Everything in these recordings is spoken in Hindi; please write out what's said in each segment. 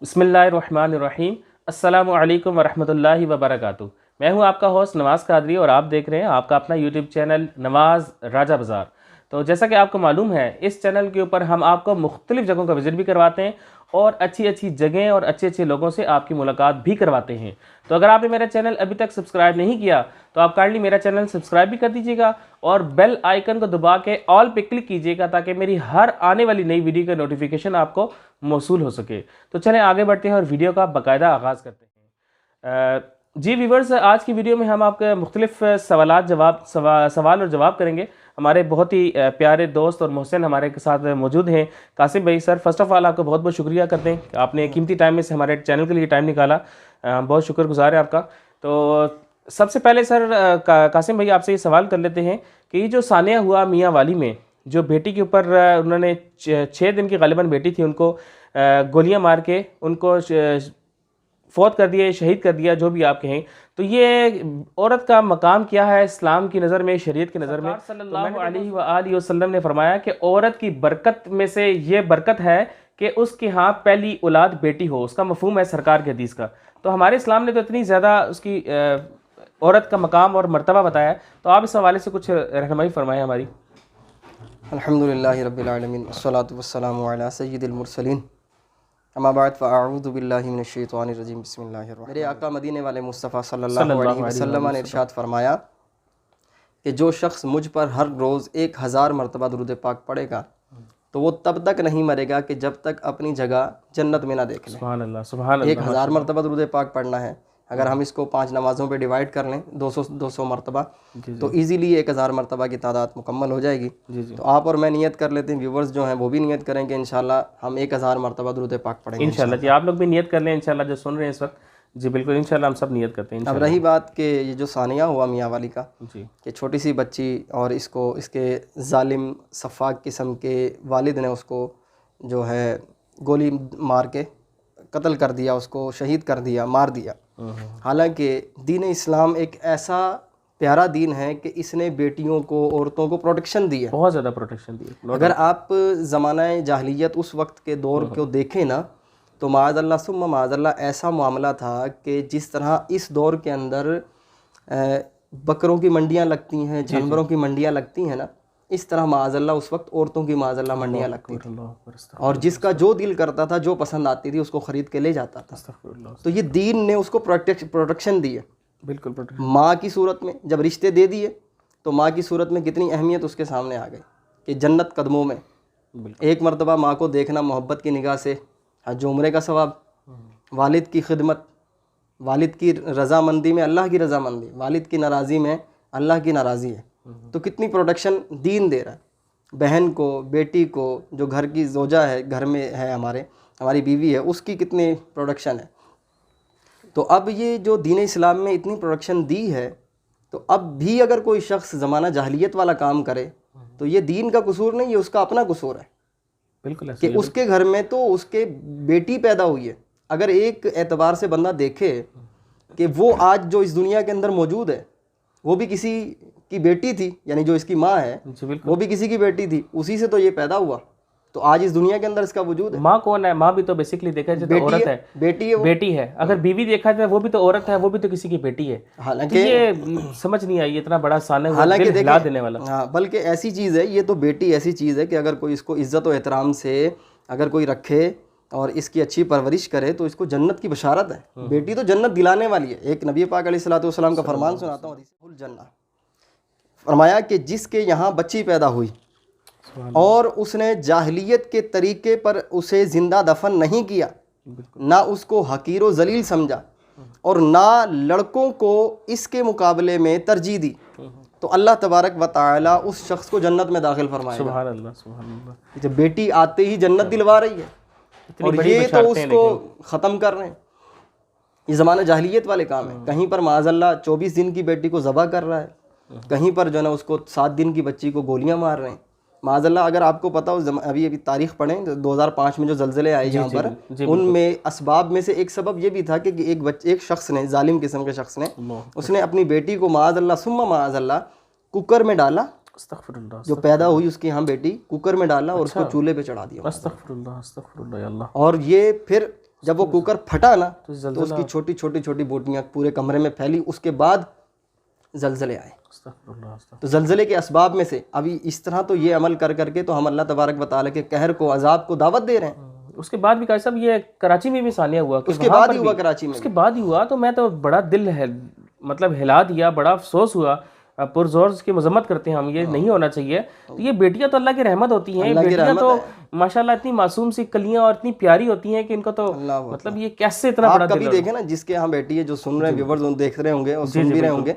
बिस्मिल्लाहिर्रहमानिर्रहीम। अस्सलामु अलैकुम वरहमतुल्लाहि वबरकातुहू। मैं हूं आपका होस्ट नवाज़ कादरी और आप देख रहे हैं आपका अपना यूट्यूब चैनल नवाज़ राजा बाज़ार। तो जैसा कि आपको मालूम है, इस चैनल के ऊपर हम आपको मुख्तलिफ़ जगहों का विज़िट भी करवाते हैं और अच्छी अच्छी जगह और अच्छे अच्छे लोगों से आपकी मुलाकात भी करवाते हैं। तो अगर आपने मेरा चैनल अभी तक सब्सक्राइब नहीं किया तो आप काइंडली मेरा चैनल सब्सक्राइब भी कर दीजिएगा और बेल आइकन को दबा के ऑल पे क्लिक कीजिएगा ताकि मेरी हर आने वाली नई वीडियो का नोटिफिकेशन आपको मौसूल हो सके। तो चलें आगे बढ़ते हैं और वीडियो का बाकायदा आगाज़ करते हैं। जी व्यूवर्स, आज की वीडियो में हम आपके मुख्तलिफ सवाल और जवाब करेंगे। हमारे बहुत ही प्यारे दोस्त और मोहसिन हमारे साथ मौजूद हैं कासिम भाई। सर, फर्स्ट ऑफ़ ऑल आपका बहुत बहुत शुक्रिया करते हैं कि आपने कीमती टाइम में से हमारे चैनल के लिए टाइम निकाला। बहुत शुक्रगुजार है आपका। तो सबसे पहले सर कासिम भाई आपसे ये सवाल कर लेते हैं कि ये जो सानिया हुआ मियाँ वाली में जो बेटी के ऊपर उन्होंने 6 दिन की गालिबन बेटी थी, उनको गोलियां मार के उनको फौत कर दिया, शहीद कर दिया, जो भी आप कहें, तो ये औरत का मकाम क्या है इस्लाम की नज़र में, शरीयत की नज़र में? सल्लल्लाहु अलैहि वसल्लम ने फरमाया कि औरत की बरकत में से ये बरकत है कि उसके यहाँ पहली औलाद बेटी हो। उसका मफहूम है सरकार के हदीस का। तो हमारे इस्लाम ने तो इतनी ज़्यादा उसकी औरत का मकाम और मर्तबा बताया है, तो आप इस हवाले से कुछ रहनुमाई फरमाएं हमारी। अल्हम्दुलिल्लाहि रब्बिल आलमीन वस्सलातु वस्सलामु अला सय्यिदिल मुरसलीन अम्मा बाद फ़अऊज़ु बिल्लाहि मिनश शैतानिर रजीम बिस्मिल्लाहिर रहमानिर रहीम। मेरे आका मदीने वाले मुस्तफ़ा सल्लल्लाहु अलैहि वसल्लम ने इरशाद फरमाया कि जो शख्स मुझ पर हर रोज़ 1000 मरतबा दुरूद पाक पढ़ेगा तो वो तब तक नहीं मरेगा कि जब तक अपनी जगह जन्नत में ना देख ले। सुभान अल्लाह, सुभान अल्लाह। 1000 मरतबा दुरूद पाक पढ़ना है। अगर हम इसको 5 नमाज़ों पे डिवाइड कर लें 200 मरतबा, तो इजीली 1000 मरतबा की तादाद मुकम्मल हो जाएगी। तो आप और मैं नियत कर लेते हैं, व्यूवर्स जो हैं वो भी नियत करें कि इंशाल्लाह हम 1000 मरतबा दुरूद पाक पढ़ेंगे इंशाल्लाह। जी, आप लोग भी नियत कर लें इंशाल्लाह, जो सुन रहे हैं इस वक्त। जी बिल्कुल, इंशाल्लाह हम सब नियत करते हैं। अब रही बात कि ये जो सानिया हुआ मियाँ वाली का, जी, कि छोटी सी बच्ची और इसके जालिम सफ़ाक किस्म के वालिद ने उसको जो है गोली मार के कत्ल कर दिया, उसको शहीद कर दिया, मार दिया। हालांकि दीन इस्लाम एक ऐसा प्यारा दीन है कि इसने बेटियों को, औरतों को प्रोटेक्शन दी है, बहुत ज़्यादा प्रोटेक्शन दी है। अगर आप ज़माना जाहिलियत उस वक्त के दौर को देखें ना, तो माज़अल्लाह सुम्मा माज़अल्लाह ऐसा मामला था कि जिस तरह इस दौर के अंदर बकरों की मंडियाँ लगती हैं, जानवरों की मंडियाँ लगती हैं ना, इस तरह माज़अल्लाह उस वक्त औरतों की माज़अल्लाह मंडियाँ लगती थी। और जिसका जो दिल करता था, जो पसंद आती थी, उसको ख़रीद के ले जाता था। तो ये दीन ने उसको प्रोटेक्शन दी है। बिल्कुल। माँ की सूरत में जब रिश्ते दे दिए तो माँ की सूरत में कितनी अहमियत उसके सामने आ गई कि जन्नत कदमों में। एक मरतबा माँ को देखना मोहब्बत की निगाह से, हज उम्रे का सवाब, वालिद की खिदमत, वालिद की रज़ामंदी में अल्लाह की रज़ामंदी, वालिद की नाराज़ी में अल्लाह की नाराज़ी है। तो कितनी प्रोटेक्शन दीन दे रहा है। बहन को, बेटी को, जो घर की ज़ोजा है, घर में है हमारी बीवी है, उसकी कितनी प्रोटेक्शन है। तो अब ये जो दीन इस्लाम में इतनी प्रोटेक्शन दी है, तो अब भी अगर कोई शख्स ज़माना जाहिलियत वाला काम करे तो ये दीन का कसूर नहीं, ये उसका अपना कसूर है। बिल्कुल कि उसके घर में तो उसके बेटी पैदा हुई है। अगर एक एतबार से बंदा देखे कि वो आज जो इस दुनिया के अंदर मौजूद है वो भी किसी की बेटी थी, यानी जो इसकी माँ है वो भी किसी की बेटी थी, उसी से तो ये पैदा हुआ, तो आज इस दुनिया के अंदर इसका वजूद है। माँ कौन है? माँ भी तो बेसिकली देखा जाए तो औरत है, बेटी है। अगर बीवी देखा जाए वो भी तो औरत है, वो भी तो किसी की बेटी है। हालांकि ये समझ नहीं आई, इतना बड़ा साने हालांकि हिला देने वाला। हाँ, बल्कि ऐसी चीज़ है, ये तो बेटी ऐसी चीज़ है कि अगर कोई इसको इज़्ज़त और एहतराम से अगर कोई रखे और इसकी अच्छी परवरिश करे तो इसको जन्नत की बशारत है। बेटी तो जन्नत दिलाने वाली है। एक नबी पाक अलैहिस्सलाम का फरमान सुनाता हूँ, हदीस जन्नत फरमाया कि जिसके यहाँ बच्ची पैदा हुई और उसने जाहिलियत के तरीके पर उसे ज़िंदा दफन नहीं किया, ना उसको हकीर व जलील समझा और ना लड़कों को इसके मुकाबले में तरजीह दी, तो अल्लाह तबारक व तआला उस शख्स को जन्नत में दाखिल फरमाएगा। सुभान अल्लाह, सुभान अल्लाह। जब बेटी आते ही जन्नत दिलवा रही है और ये तो उसको ख़त्म कर रहे हैं। ये ज़माना जाहिलियत वाले काम है। कहीं पर माज़अल्लाह 24 दिन की बेटी को ज़बह कर रहा है, कहीं पर जो है ना उसको 7 दिन की बच्ची को गोलियां मार रहे हैं। माज़अल्लाह, अगर आपको पता हो, अभी तारीख़ पढ़ें, 2005 में जो ज़लज़ले आए यहाँ पर, उनमें असबाब में से एक सबब ये भी था कि एक शख्स ने, जालिम किस्म के शख्स ने, उसने अपनी बेटी को माज़अल्लाह सुम्मा माज़अल्लाह कुकर में डाला, जो पैदा हुई उसकी यहाँ बेटी कुकर में डाला और उसको चूल्हे पे चढ़ा दिया। अस्तगफिरुल्लाह, अस्तगफिरुल्लाह। और ये फिर जब वो कुकर फटा ना तो तो उसकी छोटी छोटी छोटी बोटियां पूरे कमरे में फैली। उसके बाद जलजले आए। तो जलजले के असबाब में से अभी इस तरह तो ये अमल कर करके तो हम अल्लाह तबारक व तआला के कहर को, अजाब को दावत दे रहे हैं। उसके बाद भी काजी साहब ये कराची में भी सानिया हुआ कि उसके वहाँ बाद पर ही हुआ भी- कराची में। उसके बाद ही हुआ, तो मैं तो बड़ा दिल है मतलब हिला दिया, बड़ा अफसोस हुआ। पुरजोर की मजम्मत करते हैं हम, ये नहीं होना चाहिए। तो ये बेटियां तो अल्लाह की रहमत होती हैं, अल्लाह की बेटियां रहमत तो माशाल्लाह इतनी मासूम सी कलियां और इतनी प्यारी होती हैं कि इनको तो अल्लाह मतलब ये कैसे इतना बड़ा आप कभी दिल देखें ना, जिसके यहाँ बेटी है, जो सुन रहे हैं व्यूवर्स देख रहे होंगे और सुन भी रहे होंगे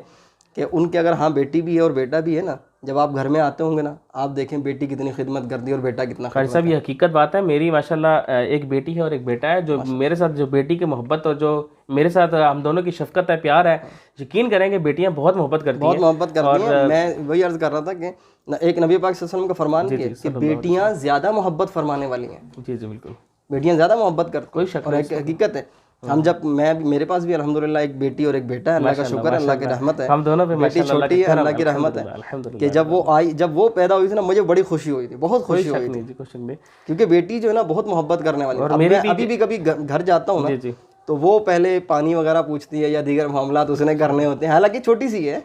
कि उनके अगर हाँ बेटी भी है और बेटा भी है ना, जब आप घर में आते होंगे ना, आप देखें बेटी कितनी खिदमत करती है और बेटा कितना कारी साहब ये हकीकत बात है। मेरी माशाल्लाह एक बेटी है और एक बेटा है। जो मेरे साथ, जो बेटी की मोहब्बत और जो मेरे साथ हम दोनों की शफकत है, प्यार है, यकीन करेंगे बेटियां बहुत मोहब्बत करती बहुत हैं। मोहब्बत करती हैं। मैं वही अर्ज कर रहा था कि एक नबी पाक सल्लल्लाहु अलैहि वसल्लम का फरमान है कि बेटियां ज्यादा मोहब्बत फरमाने वाली हैं। जी जी बिल्कुल, बेटियां ज्यादा मोहब्बत करती कोई हैं शक और एक हकीकत है। हम जब मेरे पास भी अल्हम्दुलिल्लाह एक बेटी और एक बेटा है। अल्लाह का शुक्र है, अल्लाह की रहमत है। हम दोनों पे बेटी छोटी है, अल्लाह की रहमत है अल्हम्दुलिल्लाह। कि जब वो आई, जब वो पैदा हुई थी ना, मुझे बड़ी खुशी हुई थी, बहुत खुशी हुई थी, नहीं जी, क्वेश्चन में क्योंकि बेटी जो है ना बहुत मोहब्बत करने वाली है। अब मैं अभी भी कभी घर जाता हूँ जी ना, जी तो वो पहले पानी वगैरह पूछती है या दीगर मामला उसने करने होते हैं। हालांकि छोटी सी है,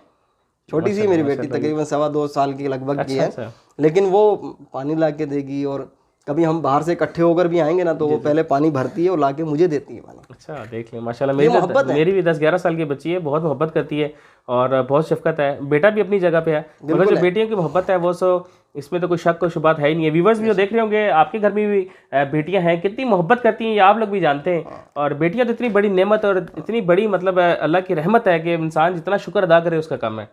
छोटी सी मेरी बेटी, तकरीबन 2.25 साल की लगभग की है, अच्छा लेकिन वो पानी ला के देगी। और कभी हम बाहर से इकट्ठे होकर भी आएंगे ना, तो वो पहले पानी भरती है और लाके मुझे देती है पानी। अच्छा, देख लें माशाल्लाह। मेरी भी 10-11 साल की बच्ची है, बहुत मोहब्बत करती है और बहुत शफकत है। बेटा भी अपनी जगह पे है, मगर जो बेटियों की मोहब्बत है वो सो इसमें तो कोई शक कोई शुबात है ही नहीं है। व्यूवर्स भी जो देख रहे होंगे, आपके घर में भी बेटियां हैं, कितनी मोहब्बत करती हैं ये आप लोग भी जानते हैं। और बेटियां तो इतनी बड़ी नेमत और इतनी बड़ी मतलब अल्लाह की रहमत है कि इंसान जितना शुक्र अदा करे उसका कम है,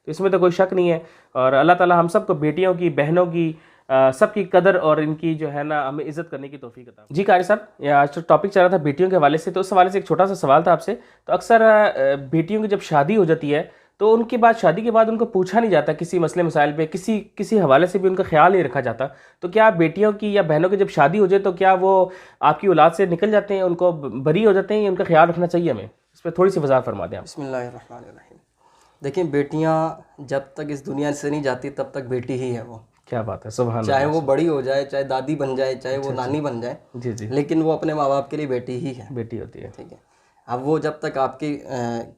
इसमें तो कोई शक नहीं है। और अल्लाह ताला हम सबको बेटियों की, बहनों की, सबकी कदर और इनकी जो है ना हमें इज्जत करने की तौफीक अता। जी कारी साहब, ये आज तो टॉपिक चल रहा था बेटियों के हवाले से, तो उस हवाले से एक छोटा सा सवाल था आपसे। तो अक्सर बेटियों की जब शादी हो जाती है तो उनके बाद, शादी के बाद उनको पूछा नहीं जाता किसी मसले मसाइल पे, किसी हवाले से भी उनका ख्याल नहीं रखा जाता। तो क्या बेटियों की या बहनों की जब शादी हो जाए तो क्या वो आपकी औलाद से निकल जाते हैं, उनको बरी हो जाते हैं, या उनका ख्याल रखना चाहिए हमें? इस पर थोड़ी सी वजाहत फरमा दें आप। बिस्मिल्लाहिर्रहमानिर्रहीम। देखिए, बेटियां जब तक इस दुनिया से नहीं जाती तब तक बेटी ही है वो। क्या बात है, सुभान चाहे वो बड़ी हो जाए, चाहे दादी बन जाए, चाहे वो नानी बन जाए, जी जी, लेकिन वो अपने माँ बाप के लिए बेटी ही है। बेटी होती है। ठीक है। अब वो जब तक आपकी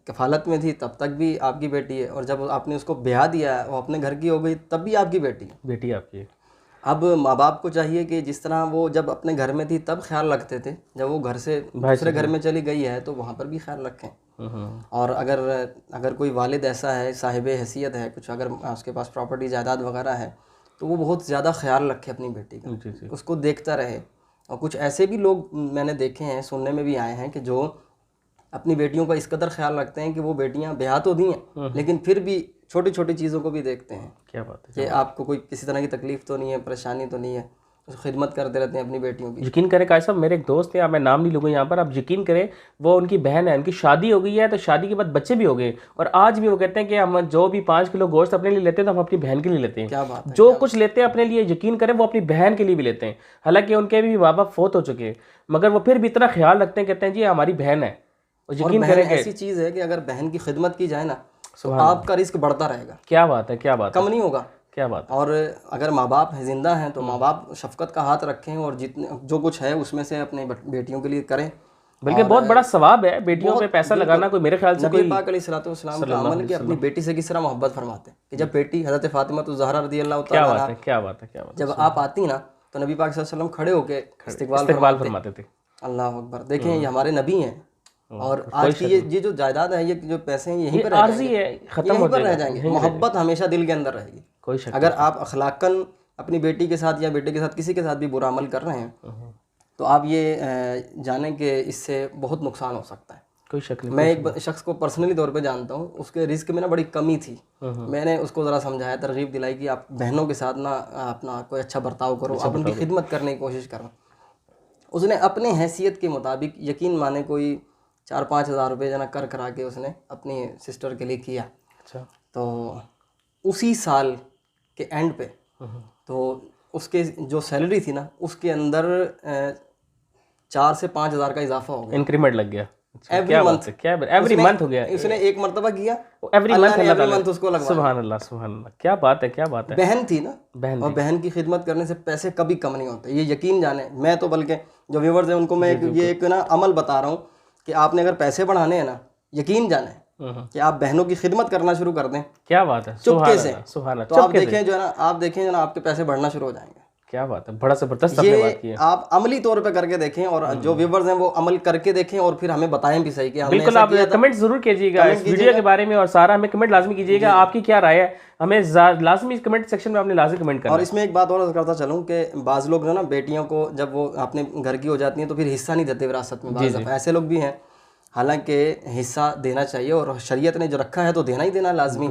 कफालत में थी तब तक भी आपकी बेटी है, और जब आपने उसको ब्याह दिया, वो अपने घर की हो गई, तब भी आपकी बेटी है। बेटी आपकी है। अब माँ बाप को चाहिए कि जिस तरह वो जब अपने घर में थी तब ख्याल रखते थे, जब वो घर से दूसरे घर में चली गई है तो वहाँ पर भी ख्याल रखें। और अगर कोई वालिद ऐसा है, साहिब हैसियत है, कुछ अगर उसके पास प्रॉपर्टी जायदाद वगैरह है, तो वो बहुत ज़्यादा ख्याल रखे अपनी बेटी का, जी जी, उसको देखता रहे। और कुछ ऐसे भी लोग मैंने देखे हैं, सुनने में भी आए हैं, कि जो अपनी बेटियों का इस कदर ख्याल रखते हैं कि वो बेटियां ब्याह तो दी हैं लेकिन फिर भी छोटी छोटी चीज़ों को भी देखते हैं। क्या बात है, कि आपको कोई किसी तरह की तकलीफ तो नहीं है, परेशानी तो नहीं है, उसको खिदमत करते रहते हैं अपनी बेटियों की। यकीन करें कायद साहब, मेरे एक दोस्त हैं, मैं नाम नहीं लूँगा यहाँ पर, आप यकीन करें, वो उनकी बहन है, उनकी शादी हो गई है, तो शादी के बाद बच्चे भी हो गए, और आज भी वो कहते हैं कि हम जो भी 5 किलो गोश्त अपने लिए लेते हैं तो हम अपनी बहन के लिए लेते हैं। क्या बात है। जो कुछ लेते हैं अपने लिए, यकीन करें वो अपनी बहन के लिए भी लेते हैं। हालांकि उनके भी माँ बाप फोत हो चुके हैं, मगर वो फिर भी इतना ख्याल रखते हैं, कहते हैं जी हमारी बहन है। और यकीन बहन करें ऐसी चीज़ है कि अगर बहन की खिदमत की जाए ना, तो आपका रिस्क बढ़ता रहेगा। क्या बात है, क्या बात है, कम नहीं होगा। क्या बात है। और अगर माँ बाप जिंदा हैं तो माँ बाप शफकत का हाथ रखें और जितने जो कुछ है उसमें से अपने बेटियों के लिए करें। बल्कि बहुत बड़ा सवाब है बेटियों पे पैसा लगाना, कोई मेरे ख्याल से नबी पाक अलैहिस्सलाम का अमल कि अपनी बेटी से किस तरह मोहब्बत फरमाते हैं कि जब बेटी हज़रत फातिमा ज़हरा रज़ियल्लाहु क्या तआला बात है, क्या बात है, क्या बात है, जब आप आती ना तो नबी पाक सल्लल्लाहु अलैहि वसल्लम खड़े होके इस्तकबाल फरमाते थे। अल्लाह अकबर। देखें, ये हमारे नबी हैं, और आज की ये जो जायदाद है, ये जो पैसे हैं, यहीं पर आर्जी है, खत्म हो रह जाएंगे। मोहब्बत हमेशा दिल के अंदर रहेगी। कोई शक। अगर आप अखलाकन अपनी बेटी के साथ या बेटे के साथ किसी के साथ भी बुरा अमल कर रहे हैं तो आप ये जानें कि इससे बहुत नुकसान हो सकता है। कोई शक नहीं। मैं एक शख्स को पर्सनली तौर पे जानता हूँ, उसके रिस्क में ना बड़ी कमी थी। मैंने उसको ज़रा समझाया, तरगीब दिलाई कि आप बहनों के साथ ना अपना कोई अच्छा बर्ताव करो, आप उनकी खिदमत करने की कोशिश करो। उसने अपने हैसियत के मुताबिक, यकीन माने, कोई 4-5 हज़ार रुपये जना कर करा के उसने अपनी सिस्टर के लिए किया। अच्छा। तो उसी साल के एंड पे तो उसके जो सैलरी थी ना, उसके अंदर 4 से 5 हज़ार का इजाफा हो गया, इंक्रीमेंट लग गया। Every month. क्या एवरी मंथ हो गया, उसने एक मरतबा किया, एवरी मंथ उसको लगवा। सुभान अल्लाह, सुभान अल्लाह। क्या बात है, क्या बात है। बहन थी ना, बहन और बहन की खिदमत करने से पैसे कभी कम नहीं होते, ये यकीन जाने। मैं तो बल्कि जो व्यूवर्स हैं उनको मैं ये एक ना अमल बता रहा हूँ कि आपने अगर पैसे बढ़ाने हैं ना, यकीन जाने कि आप बहनों की खिदमत करना शुरू कर दें। क्या बात है, चुपके से। सुभान तो आप देखें जो है ना, आप देखें जो ना, आपके पैसे बढ़ना शुरू हो जाएंगे। क्या बात है, बड़ा जबरदस्त आपने बात की है। आप अमली तौर पे करके देखें और जो व्यूवर्स हैं वो अमल करके देखें और फिर हमें बताएं भी सही कि हमने बिल्कुल। आप कमेंट जरूर कीजिएगा इस वीडियो के बारे में और सारा हमें कमेंट लाजमी कीजिएगा, आपकी क्या राय है, हमें लाजमी कमेंट सेक्शन में आपने लाजमी कमेंट करना। और इसमें एक बात और करता चलूँ कि बाज़ लोग जो ना बेटियों को जब वो अपने घर की हो जाती हैं तो फिर हिस्सा नहीं देते विरासत में। बाज़ दफ़ा ऐसे लोग भी हैं, हालांकि हिस्सा देना चाहिए और शरीयत ने जो रखा है तो देना ही देना लाजमी।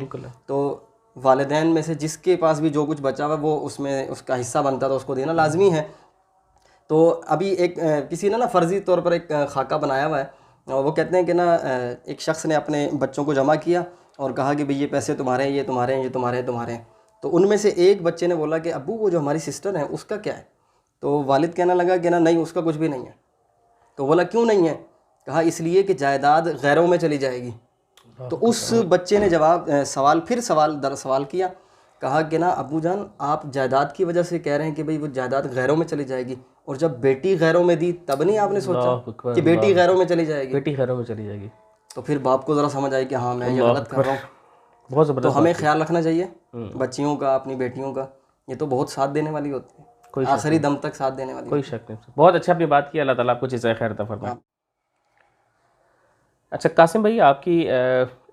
तो वालिदैन में से जिसके पास भी जो कुछ बचा हुआ वो उसमें उसका हिस्सा बनता तो उसको देना लाजमी है। तो अभी एक किसी ने ना फ़र्ज़ी तौर पर एक खाका बनाया हुआ है और वो कहते हैं कि ना एक शख्स ने अपने बच्चों को जमा किया और कहा कि भाई ये पैसे तुम्हारे हैं, ये तुम्हारे हैं, ये तुम्हारे हैं, तुम्हारे हैं। तो उनमें से एक बच्चे ने बोला कि अब्बू वो जो हमारी सिस्टर है उसका क्या है? तो वालिद कहने लगा कि ना नहीं उसका कुछ भी नहीं है। तो बोला क्यों नहीं है? कहा इसलिए कि जायदाद गैरों में चली जाएगी। तो उस बच्चे ने सवाल किया, कहा कि ना अब्बू जान आप जायदाद की वजह से कह रहे हैं कि भाई वो जायदाद गैरों में चली जाएगी, और जब बेटी गैरों में दी तब नहीं आपने सोचा कि बेटी गैरों में चली जाएगी? बेटी गैरों में चली जाएगी। तो फिर बाप को ज़रा समझ आई कि हाँ मैं ये गलत कर रहा हूँ। बहुत ज़बरदस्त। तो हमें ख्याल रखना चाहिए बच्चियों का, अपनी बेटियों का। ये तो बहुत साथ देने वाली होती है, आखिरी दम तक साथ देने वाली। कोई शक नहीं। बहुत अच्छा आपने बात की, अल्लाह ताला आपको जज़ाए खैर अता फरमाए। अच्छा कासिम भाई, आपकी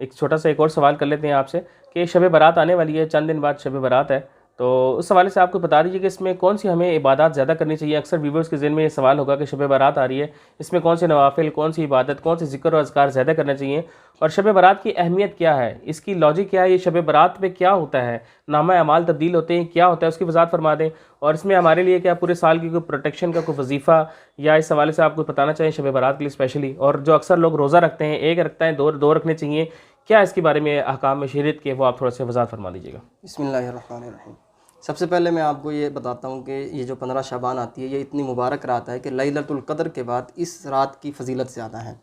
एक छोटा सा एक और सवाल कर लेते हैं आपसे कि शब बारात आने वाली है, चंद दिन बाद शब बारात है, तो उस हवाले से आपको बता दीजिए कि इसमें कौन सी हमें इबादत ज़्यादा करनी चाहिए। अक्सर व्यूवर्स के ज़हन में ये सवाल होगा कि शब बारात आ रही है, इसमें कौन से नवाफिल, कौन सी इबादत, कौन से ज़िक्र और अज़कार ज़्यादा करना चाहिए, और शब बारात की अहमियत क्या है, इसकी लॉजिक क्या है, ये शब बारात में क्या होता है, नामा अमाल तब्दील होते हैं, क्या होता है, उसकी वज़ाहत फरमा दें। और इसमें हमारे लिए क्या पूरे साल की कोई प्रोटेक्शन का कोई वजीफ़ा या इस हवाले से आपको बताना चाहिए शब बारात के लिए स्पेशली। और जो अक्सर लोग रोज़ा रखते हैं, एक रखता है, दो रखने चाहिए, क्या इसके बारे में अहकाम में शरीयत के वो आप थोड़ा सा वज़ाहत फरमा दीजिएगा। बिस्मिल्लाहिर्रहमानिर्रहीम। सबसे पहले मैं आपको ये बताता हूँ कि ये जो 15 शाबान आती है ये इतनी मुबारक रात है कि लैलतुल क़द्र के बाद इस रात की फजीलत ज़्यादा है,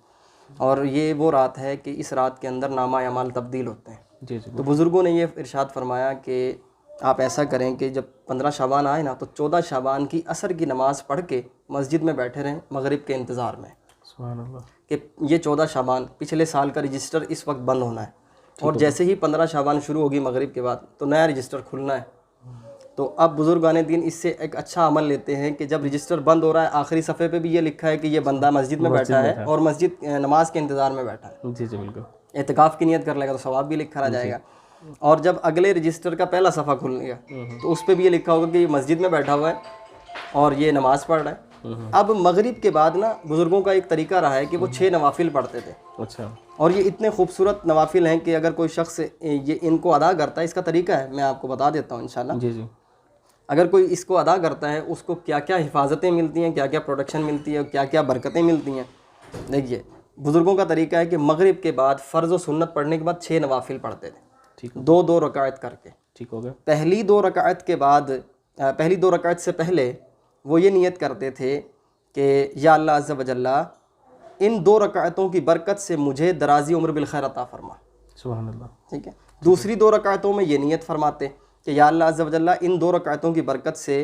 और ये वो रात है कि इस रात के अंदर नामा अमाल तब्दील होते हैं। जी जी। तो बुज़ुर्गों ने ये इरशाद फरमाया कि आप ऐसा करें कि जब 15 शाबान आए ना तो 14 शाबान की असर की नमाज़ पढ़ के मस्जिद में बैठे रहें मगरिब के इंतज़ार में। सुभान अल्लाह। कि ये 14 शाबान पिछले साल का रजिस्टर इस वक्त बंद होना है, और जैसे ही 15 शाबान शुरू होगी मगरिब के बाद तो नया रजिस्टर खुलना है। तो अब बुजुर्गाने दीन इससे एक अच्छा अमल लेते हैं कि जब रजिस्टर बंद हो रहा है आखिरी सफ़े पे भी ये लिखा है कि ये बंदा मस्जिद में बैठा है और मस्जिद नमाज के इंतज़ार में बैठा है। जी जी बिल्कुल। एतकाफ़ की नियत कर लेगा तो सवाब भी लिखा रह जाएगा। और जब अगले रजिस्टर का पहला सफ़ा खुल गया तो उस पर भी ये लिखा होगा कि ये मस्जिद में बैठा हुआ है और ये नमाज़ पढ़ रहा है। अब मगरिब के बाद ना बुज़ुर्गों का एक तरीका रहा है कि वो 6 नवाफिल पढ़ते थे। अच्छा। और ये इतने खूबसूरत नवाफिल हैं कि अगर कोई शख्स ये इनको अदा करता है, इसका तरीका है मैं आपको बता देता हूँ इंशाल्लाह। जी जी। अगर कोई इसको अदा करता है उसको क्या क्या हिफाजतें मिलती हैं, क्या क्या प्रोटेक्शन मिलती है, क्या क्या बरकतें मिलती हैं। देखिए बुज़ुर्गों का तरीका है कि मगरिब के बाद फ़र्ज़ व सुन्नत पढ़ने के बाद 6 नवाफिल पढ़ते थे, ठीक, 2-2 रकात करके। ठीक हो गया। पहली 2 रकात के बाद पहली 2 रकात से पहले वो ये नियत करते थे कि या अल्लाह अज़्ज़ा व जल्ला इन 2 रकातों की बरकत से मुझे दराज़ी उम्र बिल खैर अता फरमा। सुभान अल्लाह। ठीक है। दूसरी 2 रकातों में ये नियत फरमाते कि या अल्लाह अज़्ज़ा व जल्ला इन 2 रकातों की बरकत से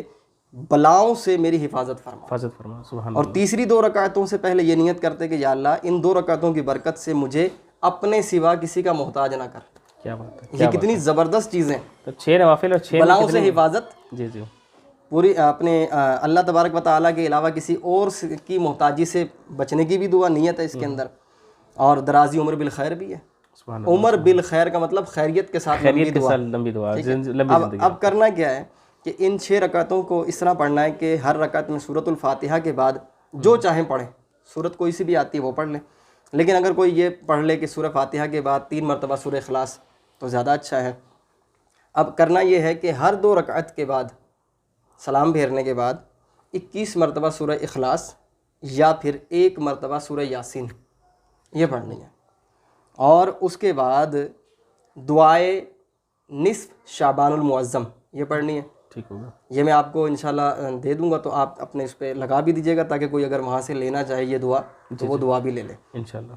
बलाओं से मेरी हिफाजत फरमा। सुभान। और तीसरी 2 रकातों से पहले ये नियत करते कि या अल्लाह इन 2 रकातों की बरकत से मुझे अपने सिवा किसी का मोहताज ना कर। क्या बात है, ये कितनी ज़बरदस्त चीज़ें। तो 6 नवाफिल और 6 बलाओं से हिफाजत, जी जी, पूरी अपने अल्लाह तबारक व तआला के अलावा किसी और की मोहताजी से बचने की भी दुआ नियत है इसके अंदर, और दराजी उम्र बिल खैर भी है। उम्र बिल खैर का मतलब खैरियत के साथ लंबी दुआ। अब करना क्या है कि इन 6 रकातों को इस तरह पढ़ना है कि हर रकात में सूरतुल फातिहा के बाद जो चाहें पढ़ें, सूरत कोई सी भी आती है वो पढ़ लें, लेकिन अगर कोई ये पढ़ ले कि सूरह फातिहा के बाद 3 मरतबा सूरह इखलास तो ज़्यादा अच्छा है। अब करना ये है कि हर 2 रकात के बाद सलाम फेरने के बाद 21 मरतबा सूरह इखलास या फिर 1 मरतबा सूरह यासीन ये पढ़नी है, और उसके बाद दुआए निस्फ़ शाबानुल मुअज़्ज़म ये पढ़नी है। ठीक होगा। ये मैं आपको इंशाल्लाह दे दूंगा, तो आप अपने इस पर लगा भी दीजिएगा ताकि कोई अगर वहाँ से लेना चाहे ये दुआ तो वो दुआ भी ले ले इंशाल्लाह।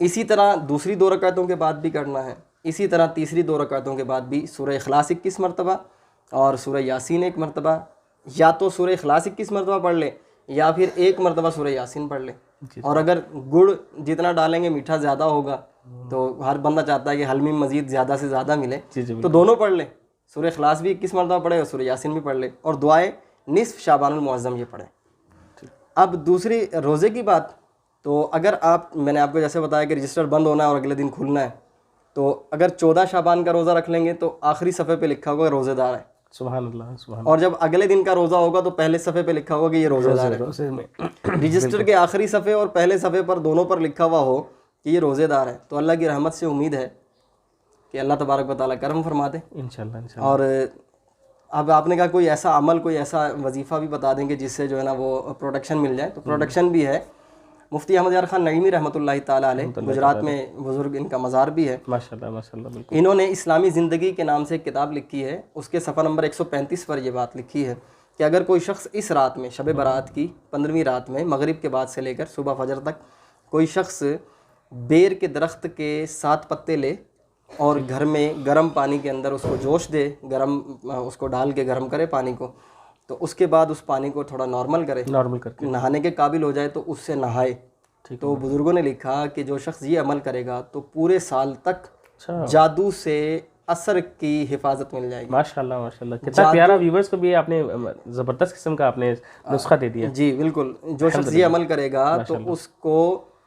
इसी तरह दूसरी 2 रकातों के बाद भी करना है। इसी तरह तीसरी 2 रकातों के बाद भी सूरह इखलास 21 मरतबा और सूरह यासीन 1 मरतबा, या तो सूरह इखलास 21 मरतबा पढ़ ले या फिर एक मरतबा सूरह यासीन पढ़ ले। और अगर गुड़ जितना डालेंगे मीठा ज़्यादा होगा, तो हर बंदा चाहता है कि हलमी मज़ीद ज़्यादा से ज़्यादा मिले, तो दोनों पढ़ ले। सूरह इखलास भी 21 मरतबा पढ़े और सूरह यासीन भी पढ़ ले, और दुआएं निस्फ शाबानुल मुअज़्ज़म ये पढ़े। अब दूसरी रोज़े की बात, तो अगर मैंने आपको जैसे बताया कि रजिस्टर बंद होना है और अगले दिन खुलना है, तो अगर 14 शाबान का रोज़ा रख लेंगे तो आखिरी सफ़े पे लिखा होगा रोज़ेदार है, सुभान अल्लाह, सुभान। और जब अगले दिन का रोज़ा होगा तो पहले सफ़े पे लिखा होगा कि ये रोज़ेदार है। रजिस्टर के आखिरी सफ़े और पहले सफ़े पर दोनों पर लिखा हुआ हो कि ये रोज़ेदार है, तो अल्लाह की रहमत से उम्मीद है कि अल्लाह तबारक व तआला करम फरमा दे इंशाल्लाह, इंशाल्लाह। और अब आपने कहा कोई ऐसा अमल, कोई ऐसा वजीफ़ा भी बता देंगे जिससे जो है ना वो प्रोटेक्शन मिल जाए, तो प्रोटेक्शन भी है। मुफ्ती अहमद यार खान नईमी रहमतुल्लाहि ताला अलैह, गुजरात में बुजुर्ग, इनका मज़ार भी है। माशाल्लाह, माशाल्लाह, बिल्कुल। इन्होंने इस्लामी ज़िंदगी के नाम से एक किताब लिखी है, उसके सफ़ा नंबर 135 पर ये बात लिखी है कि अगर कोई शख्स इस रात में, शब बारात की 15वीं रात में, मगरिब के बाद से लेकर सुबह फजर तक, कोई शख्स बेर के दरख्त के 7 पत्ते ले और घर में गर्म पानी के अंदर उसको जोश दे, उसको डाल के गर्म करे पानी को, तो उसके बाद उस पानी को थोड़ा नॉर्मल करे, नॉर्मल करके नहाने के काबिल हो जाए तो उससे नहाए। तो बुजुर्गों ने लिखा कि जो शख्स ये अमल करेगा तो पूरे साल तक जादू से असर की हिफाजत मिल जाएगी। माशाल्लाह, माशाल्लाह, कितना प्यारा। व्यूवर्स को भी आपने ज़बरदस्त किस्म का आपने नुस्खा दे दिया। जी बिल्कुल, जो शख्स ये अमल करेगा तो उसको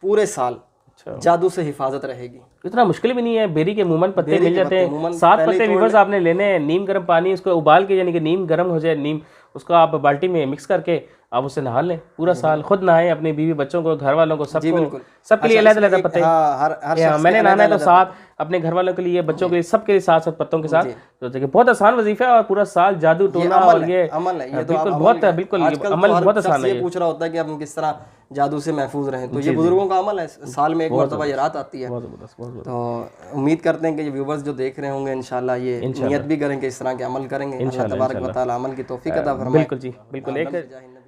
पूरे साल जादू से हिफाजत रहेगी। इतना मुश्किल भी नहीं है, बेरी के मूमन पत्ते मिल जाते हैं, 7 पत्ते व्यूवर्स आपने लेने हैं, नीम गर्म पानी, उसको उबाल के, यानी कि नीम गर्म हो जाए, नीम उसको आप बाल्टी में मिक्स करके आप उससे नहा लें पूरा साल, खुद नहाएं, अपनी बीवी बच्चों को, घर वालों को, सबको, सबके लिए अलग-अलग पत्ते। मैंने नहाना है तो 7, अपने घर वालों के लिए, बच्चों के लिए, सबके लिए 7 पत्तों के साथ। तो देखिए बहुत आसान वजीफा है और पूरा साल जादू टोना और ये अमल है, ये तो बिल्कुल बहुत, बिल्कुल अमल बहुत आसान है। ये पूछ रहा होता है कि हम किस तरह जादू से महफूज रहें, तो ये बुजुर्गों का अमल है, साल में एक मरतबा ये रात आती है। तो उम्मीद करते हैं कि ये व्यूवर्स जो देख रहे होंगे इंशाल्लाह ये नियत भी करेंगे, इस तरह के अमल करेंगे। अल्लाह तबारक व तआला अमल की तौफीक अता फरमाए। बिल्कुल जी, बिल्कुल।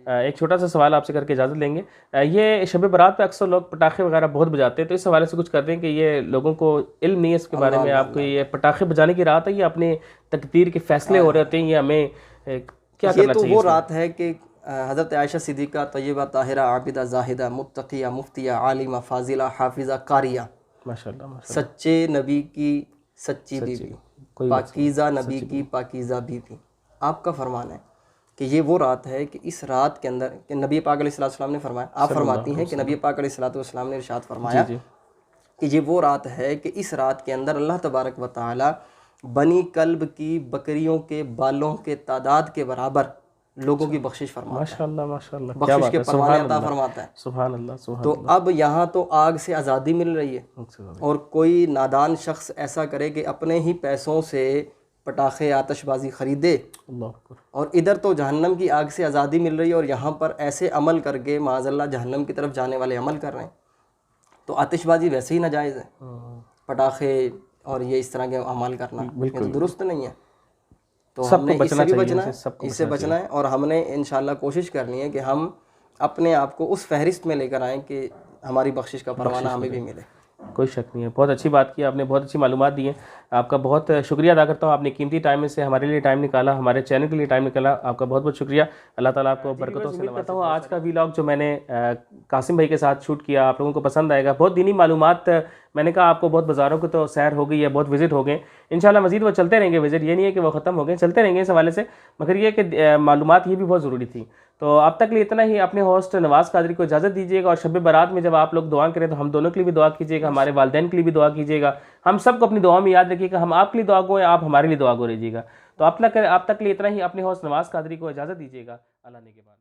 एक छोटा सा सवाल आपसे करके इजाज़त लेंगे। ये शब बारात पे अक्सर लोग पटाखे वगैरह बहुत बजाते हैं, तो इस हवाले से कुछ करते हैं कि ये लोगों को इल्म नहीं है इसके बारे में, आपको ये पटाखे बजाने की रात है, ये अपने तकदीर के फैसले हो रहे होते हैं, ये हमें क्या करना चाहिए? ये तो वो रात है कि हज़रत आयशा सिद्दीक़ा तय्यबा ताहिरा आबिदा जाहिदा मुत्तकिया मुफ्तिया आलिमा फाजिला हाफिज़ा कारिया, माशाअल्लाह, माशाअल्लाह, सच्चे नबी की सच्ची बीवी, पाकीज़ा नबी की पाकीज़ा बीवी। आपका फरमान है कि ये वो रात है कि इस रात के अंदर, कि नबी पाक अलैहिस्सलाम ने फरमाया, आप फरमाती हैं कि नबी पाक अलैहिस्सलाम ने इरशाद फरमाया कि ये वो रात है कि इस रात के अंदर अल्लाह तबारक व तआला बनी कल्ब की बकरियों के बालों के तादाद के बराबर लोगों की बख्शिश फरमाता है। माशाअल्लाह, माशाअल्लाह, बख्शिश के परवाने अता फरमाता है। सुभान अल्लाह, सुभान अल्लाह। तो अब यहाँ तो आग से आज़ादी मिल रही है, और कोई नादान शख्स ऐसा करे कि अपने ही पैसों से पटाखे आतशबाजी ख़रीदे, और इधर तो जहन्नम की आग से आज़ादी मिल रही है, और यहाँ पर ऐसे अमल करके माज़अल्लाह जहन्नम की तरफ जाने वाले अमल कर रहे हैं। तो आतिशबाजी वैसे ही नाजायज़ है, पटाखे और ये इस तरह के अमल करना ये तो दुरुस्त नहीं है। तो हमने इससे भी बचना है, इससे बचना है, और हमने इंशाल्लाह कोशिश करनी है कि हम अपने आप को उस फहरिस्त में लेकर आएँ कि हमारी बख्शिश का परवाना हमें भी मिले। कोई शक नहीं है, बहुत अच्छी बात की आपने, बहुत अच्छी मालूमात दी है, आपका बहुत शुक्रिया अदा करता हूँ। आपने कीमती टाइम में से हमारे लिए टाइम निकाला, हमारे चैनल के लिए टाइम निकाला, आपका बहुत बहुत शुक्रिया। अल्लाह ताला आपको बरकतों से नवाज़े। हूँ आज का व्लॉग जो मैंने कासिम भाई के साथ शूट किया आप लोगों को पसंद आएगा। बहुत दीनी मालूमात, मैंने कहा आपको बहुत बाज़ारों को तो सैर हो गई है, बहुत विज़िट हो गए, इंशाल्लाह मज़ीद वो चलते रहेंगे विज़िट, ये नहीं है कि वो ख़त्म हो गए, चलते रहेंगे इस हवाले से, मगर ये कि मालूमात ये भी बहुत ज़रूरी थी। तो अब तक लिए इतना ही। अपने होस्ट नवाज़ कादरी को इजाज़त दीजिएगा, और शब बारात में जब आप लोग दुआ करें तो हम दोनों के लिए भी दुआ कीजिएगा, हमारे वालिदैन के लिए भी दुआ कीजिएगा, हम सबको अपनी दुआ में याद रखिएगा, हम आपके लिए दुआ गो हैं, आप हमारे लिए दुआ गो रहिएगा। तो आप तक लिए इतना ही। अपने होस्ट नवाज़ कादरी को इजाज़त दीजिएगा। अल्लाह ने के बाद।